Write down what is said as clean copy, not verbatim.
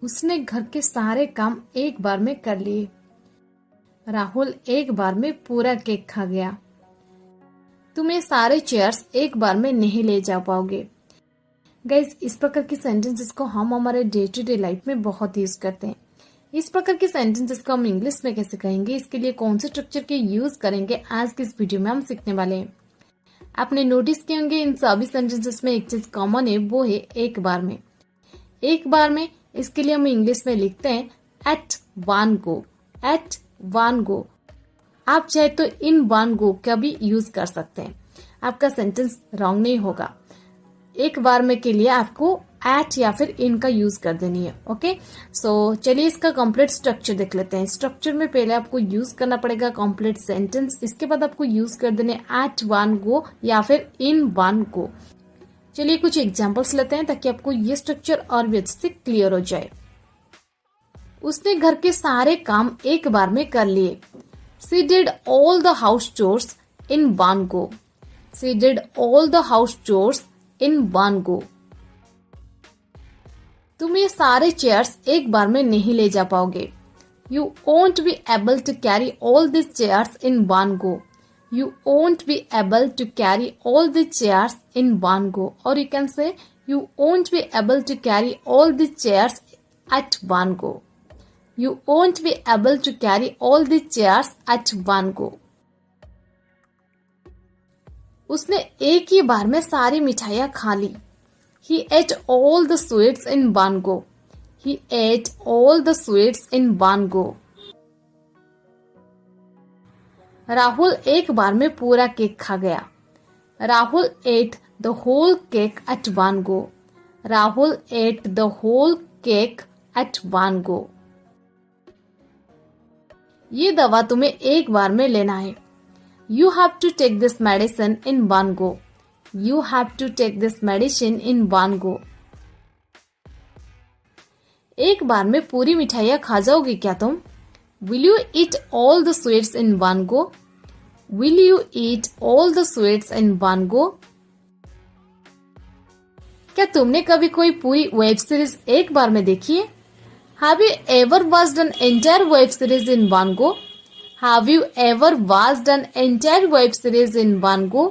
उसने घर के सारे काम एक बार में कर लिए। राहुल एक बार में पूरा केक खा गया। तुम ये सारे चेयर्स एक बार में नहीं ले जा पाओगे। गाइस, इस प्रकार की सेंटेंसेस को हम हमारे डे टू डे लाइफ में बहुत यूज करते हैं। इस प्रकार की सेंटेंसेस को हम इंग्लिश में कैसे कहेंगे, इसके लिए कौन से स्ट्रक्चर के यूज करेंगे, आज की इस वीडियो में हम सीखने वाले हैं। आपने नोटिस किए होंगे इन सभी सेंटेंसेस में एक चीज कॉमन है, वो है एक बार में। एक बार में इसके लिए हम इंग्लिश में लिखते हैं at one go. At one go. आप चाहे तो इन वन गो का भी यूज कर सकते हैं, आपका सेंटेंस रॉन्ग नहीं होगा। एक बार में के लिए आपको एट या फिर इन का यूज कर देनी है। ओके, सो चलिए इसका कंप्लीट स्ट्रक्चर देख लेते हैं। स्ट्रक्चर में पहले आपको यूज करना पड़ेगा कंप्लीट सेंटेंस, इसके बाद आपको यूज कर देने एट वन गो या फिर इन वन गो। चलिए कुछ एग्जांपल्स लेते हैं ताकि आपको ये स्ट्रक्चर और भी अच्छे से क्लियर हो जाए। उसने घर के सारे काम एक बार में कर लिए। She did all the house chores in one go. She did all the house chores in one go. तुम ये सारे चेयर्स एक बार में नहीं ले जा पाओगे। You won't be able to carry all these chairs in one go. You won't be able to carry all the chairs in one go. Or you can say you won't be able to carry all the chairs at one go. You won't be able to carry all the chairs at one go. उसने एक ही बार में सारी मिठाइयाँ खा ली। He ate all the sweets in one go. He ate all the sweets in one go. Rahul एक बार में पूरा cake खा गया। Rahul ate the whole cake at one go. Rahul ate the whole cake at one go. ये दवा तुम्हें एक बार में लेना है। You have to take this medicine in one go. You have to take this medicine in one go. एक बार में पूरी मिठाइयाँ खा जाओगे क्या तुम? Will you eat all the sweets in one go? Will you eat all the sweets in one go? क्या तुमने कभी कोई पूरी वेब सीरीज एक बार में देखी है? Have you ever watched an entire web series in one go? Have you ever watched an entire web series in one go?